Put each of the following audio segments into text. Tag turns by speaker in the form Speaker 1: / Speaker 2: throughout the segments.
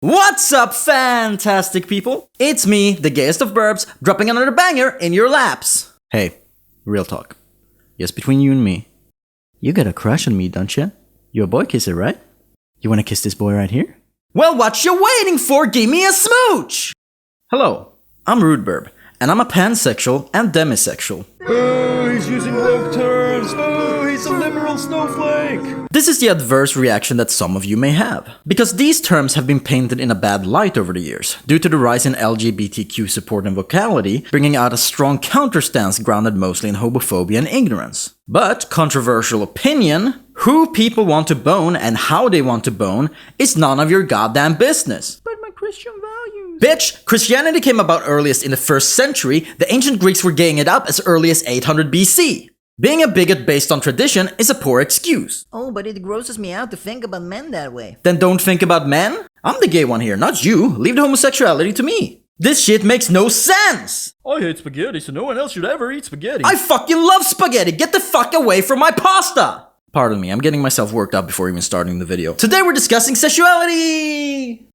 Speaker 1: What's up, fantastic people? It's me, the gayest of burbs, dropping another banger in your laps. Hey, real talk. Just between you and me. You got a crush on me, don't you? You're a boy kisser, right? You wanna kiss this boy right here? Well, what you waiting for? Give me a smooch! Hello, I'm RudeBirb, and I'm a pansexual and demisexual.
Speaker 2: Oh, he's using woke terms! Oh, he's a liberal snowflake!
Speaker 1: This is the adverse reaction that some of you may have, because these terms have been painted in a bad light over the years, due to the rise in LGBTQ support and vocality, bringing out a strong counterstance grounded mostly in homophobia and ignorance. But, controversial opinion, who people want to bone and how they want to bone is none of your goddamn business.
Speaker 2: But my Christian values...
Speaker 1: Bitch, Christianity came about earliest in the 1st century, the ancient Greeks were gaying it up as early as 800 BC. Being a bigot based on tradition is a poor excuse.
Speaker 3: Oh, but it grosses me out to think about men that way.
Speaker 1: Then don't think about men? I'm the gay one here, not you. Leave the homosexuality to me. This shit makes no sense!
Speaker 2: I hate spaghetti, so no one else should ever eat spaghetti.
Speaker 1: I fucking love spaghetti! Get the fuck away from my pasta! Pardon me, I'm getting myself worked up before even starting the video. Today we're discussing sexuality!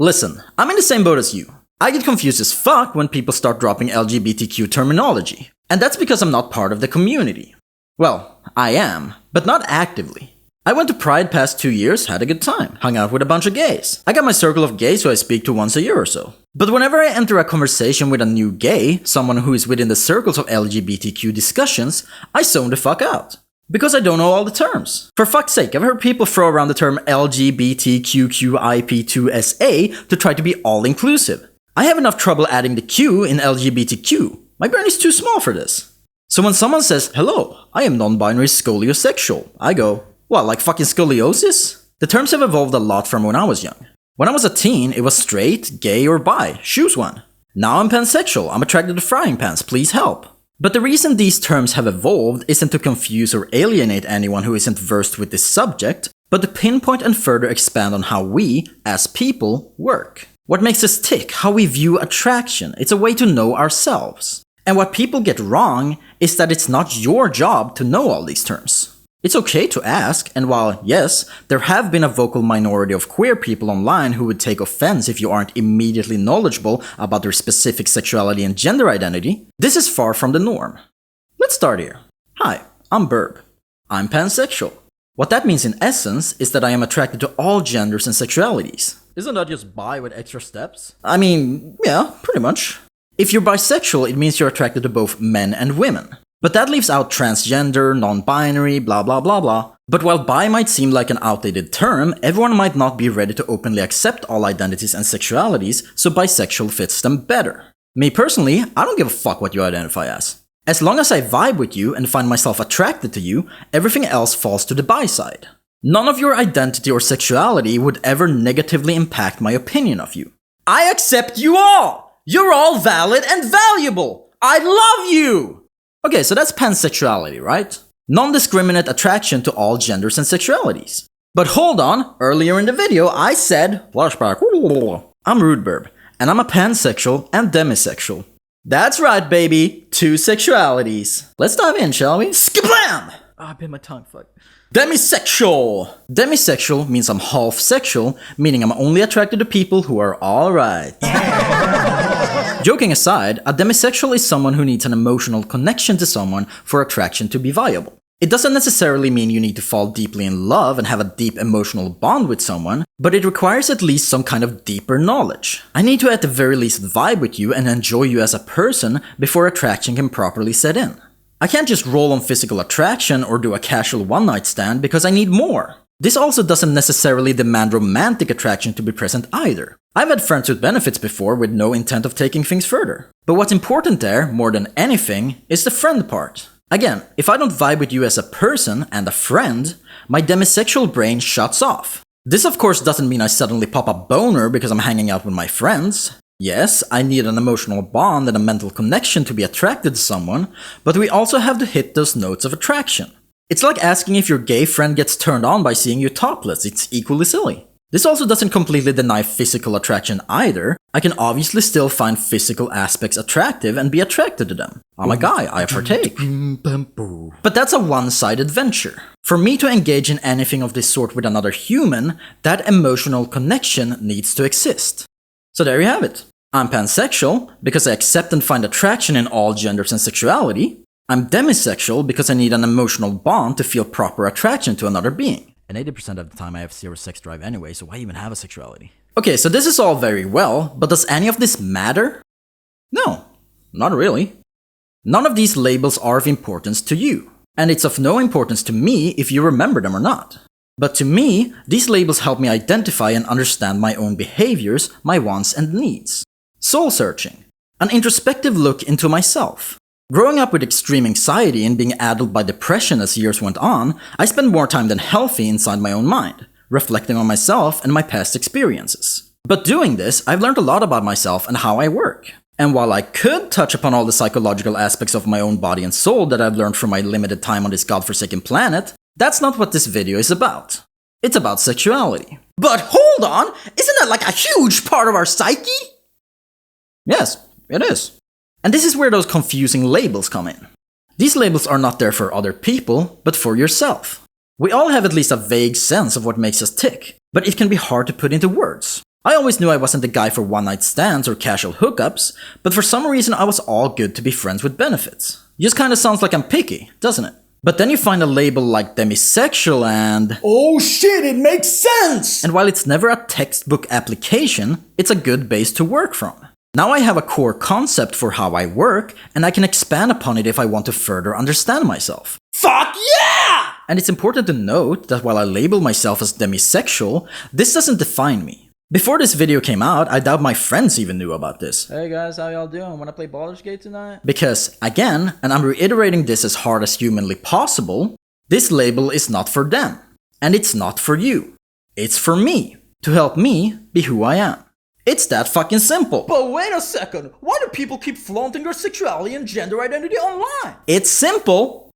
Speaker 1: Listen, I'm in the same boat as you. I get confused as fuck when people start dropping LGBTQ terminology. And that's because I'm not part of the community. Well, I am, but not actively. I went to Pride past 2 years, had a good time, hung out with a bunch of gays. I got my circle of gays who I speak to once a year or so. But whenever I enter a conversation with a new gay, someone who is within the circles of LGBTQ discussions, I zone the fuck out. Because I don't know all the terms. For fuck's sake, I've heard people throw around the term LGBTQQIP2SA to try to be all-inclusive. I have enough trouble adding the Q in LGBTQ. My brain is too small for this. So when someone says, hello, I am non-binary scoliosexual, I go, what, like fucking scoliosis? The terms have evolved a lot from when I was young. When I was a teen, it was straight, gay, or bi. Choose one. Now I'm pansexual. I'm attracted to frying pans. Please help. But the reason these terms have evolved isn't to confuse or alienate anyone who isn't versed with this subject, but to pinpoint and further expand on how we, as people, work. What makes us tick, how we view attraction. It's a way to know ourselves. And what people get wrong is that it's not your job to know all these terms. It's okay to ask, and while, yes, there have been a vocal minority of queer people online who would take offense if you aren't immediately knowledgeable about their specific sexuality and gender identity, this is far from the norm. Let's start here. Hi, I'm Birb. I'm pansexual. What that means in essence is that I am attracted to all genders and sexualities.
Speaker 2: Isn't that just bi with extra steps?
Speaker 1: I mean, yeah, pretty much. If you're bisexual, it means you're attracted to both men and women. But that leaves out transgender, non-binary, blah blah blah blah. But while bi might seem like an outdated term, everyone might not be ready to openly accept all identities and sexualities, so bisexual fits them better. Me personally, I don't give a fuck what you identify as. As long as I vibe with you and find myself attracted to you, everything else falls to the bi side. None of your identity or sexuality would ever negatively impact my opinion of you. I accept you all! You're all valid and valuable! I love you! Okay, so that's pansexuality, right? Non-discriminate attraction to all genders and sexualities. But hold on, earlier in the video I said, flashback, I'm RudeBirb, and I'm a pansexual and demisexual. That's right, baby, 2 sexualities. Let's dive in, shall we? Skablam!
Speaker 2: I bit my tongue, fuck.
Speaker 1: Demisexual! Demisexual means I'm half sexual, meaning I'm only attracted to people who are alright. Joking aside, a demisexual is someone who needs an emotional connection to someone for attraction to be viable. It doesn't necessarily mean you need to fall deeply in love and have a deep emotional bond with someone, but it requires at least some kind of deeper knowledge. I need to at the very least vibe with you and enjoy you as a person before attraction can properly set in. I can't just roll on physical attraction or do a casual one-night stand because I need more. This also doesn't necessarily demand romantic attraction to be present either. I've had friends with benefits before with no intent of taking things further. But what's important there, more than anything, is the friend part. Again, if I don't vibe with you as a person and a friend, my demisexual brain shuts off. This of course doesn't mean I suddenly pop a boner because I'm hanging out with my friends. Yes, I need an emotional bond and a mental connection to be attracted to someone, but we also have to hit those notes of attraction. It's like asking if your gay friend gets turned on by seeing you topless, it's equally silly. This also doesn't completely deny physical attraction either. I can obviously still find physical aspects attractive and be attracted to them. I'm a guy, I partake. But that's a one-sided venture. For me to engage in anything of this sort with another human, that emotional connection needs to exist. So there you have it. I'm pansexual because I accept and find attraction in all genders and sexuality. I'm demisexual because I need an emotional bond to feel proper attraction to another being. And 80% of the time I have zero sex drive anyway, so why even have a sexuality? Okay, so this is all very well, but does any of this matter? No, not really. None of these labels are of importance to you. And it's of no importance to me if you remember them or not. But to me, these labels help me identify and understand my own behaviors, my wants and needs. Soul searching. An introspective look into myself. Growing up with extreme anxiety and being addled by depression as years went on, I spent more time than healthy inside my own mind, reflecting on myself and my past experiences. But doing this, I've learned a lot about myself and how I work. And while I could touch upon all the psychological aspects of my own body and soul that I've learned from my limited time on this godforsaken planet, that's not what this video is about. It's about sexuality. But hold on! Isn't that like a huge part of our psyche? Yes, it is. And this is where those confusing labels come in. These labels are not there for other people, but for yourself. We all have at least a vague sense of what makes us tick, but it can be hard to put into words. I always knew I wasn't the guy for one-night stands or casual hookups, but for some reason I was all good to be friends with benefits. Just kinda sounds like I'm picky, doesn't it? But then you find a label like demisexual and...
Speaker 2: Oh shit, it makes sense!
Speaker 1: And while it's never a textbook application, it's a good base to work from. Now I have a core concept for how I work, and I can expand upon it if I want to further understand myself.
Speaker 2: Fuck yeah!
Speaker 1: And it's important to note that while I label myself as demisexual, this doesn't define me. Before this video came out, I doubt my friends even knew about this.
Speaker 4: Hey guys, how y'all doing? Wanna play Baldur's Gate tonight?
Speaker 1: Because, again, and I'm reiterating this as hard as humanly possible, this label is not for them. And it's not for you. It's for me, to help me be who I am. It's that fucking simple.
Speaker 2: But wait a second, why do people keep flaunting their sexuality and gender identity online?
Speaker 1: It's simple.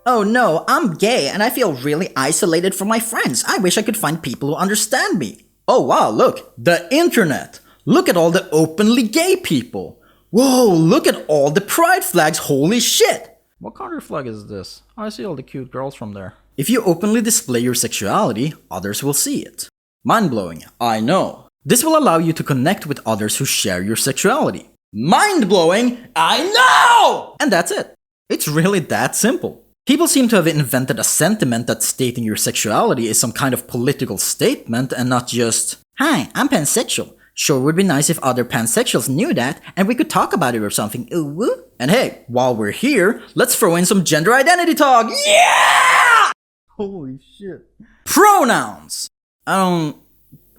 Speaker 3: Oh no, I'm gay and I feel really isolated from my friends. I wish I could find people who understand me.
Speaker 1: Oh wow, look, the internet. Look at all the openly gay people. Whoa, look at all the pride flags, holy shit.
Speaker 4: What country flag is this? I see all the cute girls from there.
Speaker 1: If you openly display your sexuality, others will see it. Mind-blowing, I know. This will allow you to connect with others who share your sexuality. Mind-blowing, I know! And that's it. It's really that simple. People seem to have invented a sentiment that stating your sexuality is some kind of political statement and not just,
Speaker 3: Hi, I'm pansexual. Sure would be nice if other pansexuals knew that and we could talk about it or something. Ooh.
Speaker 1: And hey, while we're here, let's throw in some gender identity talk.
Speaker 2: Yeah!
Speaker 4: Holy shit.
Speaker 1: Pronouns! I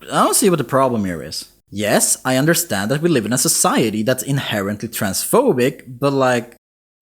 Speaker 1: don't see what the problem here is. Yes, I understand that we live in a society that's inherently transphobic, but like,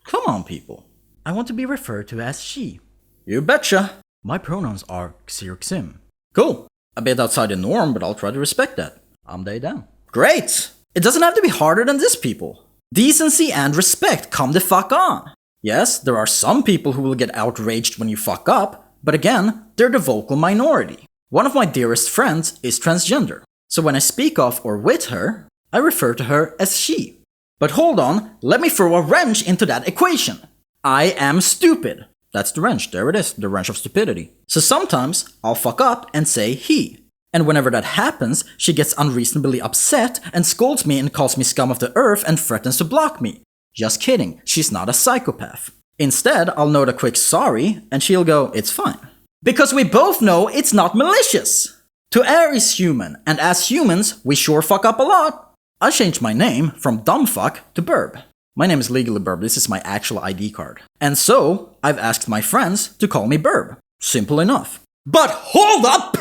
Speaker 1: come on people.
Speaker 4: I want to be referred to as she.
Speaker 1: You betcha.
Speaker 4: My pronouns are xim.
Speaker 1: Cool. A bit outside the norm, but I'll try to respect that.
Speaker 4: I'm they them.
Speaker 1: Great! It doesn't have to be harder than this, people. Decency and respect come the fuck on. Yes, there are some people who will get outraged when you fuck up, but again, they're the vocal minority. One of my dearest friends is transgender, so when I speak of or with her, I refer to her as she. But hold on, let me throw a wrench into that equation. I am stupid. That's the wrench, there it is, the wrench of stupidity. So sometimes, I'll fuck up and say he. And whenever that happens, she gets unreasonably upset and scolds me and calls me scum of the earth and threatens to block me. Just kidding, she's not a psychopath. Instead, I'll note a quick sorry, and she'll go, it's fine. Because we both know it's not malicious. To err is human, and as humans, we sure fuck up a lot. I changed my name from dumbfuck to Birb. My name is legally Birb, this is my actual ID card. And so, I've asked my friends to call me Birb. Simple enough. But hold up!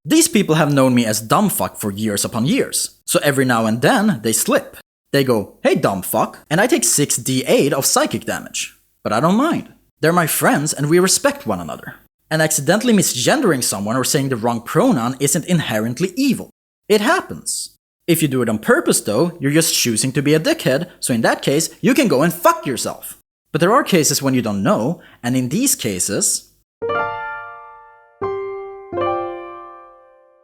Speaker 1: These people have known me as dumbfuck for years upon years, so every now and then, they slip. They go, hey dumbfuck, and I take 6d8 of psychic damage. But I don't mind. They're my friends and we respect one another. And accidentally misgendering someone or saying the wrong pronoun isn't inherently evil. It happens. If you do it on purpose though, you're just choosing to be a dickhead, so in that case, you can go and fuck yourself. But there are cases when you don't know, and in these cases...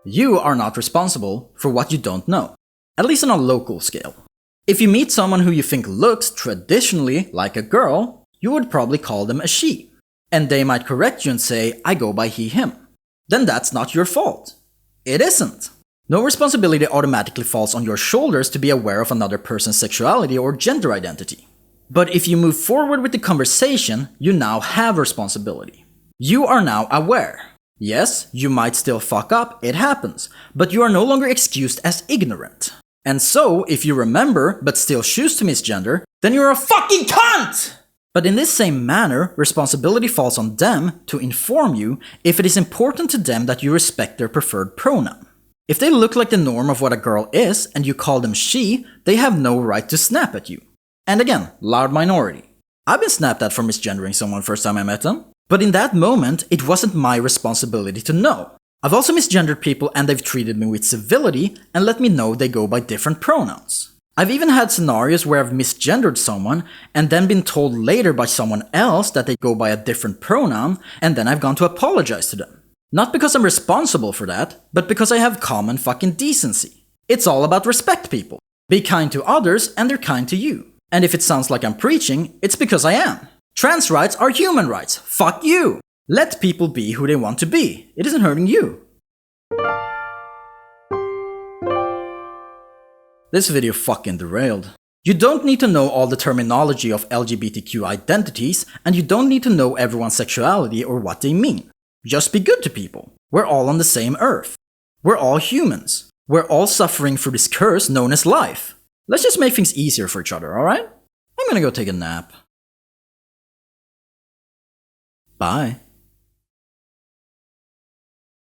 Speaker 1: You are not responsible for what you don't know, at least on a local scale. If you meet someone who you think looks traditionally like a girl, you would probably call them a she. And they might correct you and say, I go by he, him. Then that's not your fault. It isn't. No responsibility automatically falls on your shoulders to be aware of another person's sexuality or gender identity. But if you move forward with the conversation, you now have responsibility. You are now aware. Yes, you might still fuck up, it happens, but you are no longer excused as ignorant. And so, if you remember but still choose to misgender, then you're a fucking cunt! But in this same manner, responsibility falls on them to inform you if it is important to them that you respect their preferred pronoun. If they look like the norm of what a girl is and you call them she, they have no right to snap at you. And again, loud minority. I've been snapped at for misgendering someone first time I met them. But in that moment, it wasn't my responsibility to know. I've also misgendered people and they've treated me with civility and let me know they go by different pronouns. I've even had scenarios where I've misgendered someone and then been told later by someone else that they go by a different pronoun, and then I've gone to apologize to them. Not because I'm responsible for that, but because I have common fucking decency. It's all about respect, people. Be kind to others and they're kind to you. And if it sounds like I'm preaching, it's because I am. Trans rights are human rights. Fuck you! Let people be who they want to be. It isn't hurting you. This video fucking derailed. You don't need to know all the terminology of LGBTQ identities, and you don't need to know everyone's sexuality or what they mean. Just be good to people. We're all on the same earth. We're all humans. We're all suffering through this curse known as life. Let's just make things easier for each other, alright? I'm gonna go take a nap. Bye.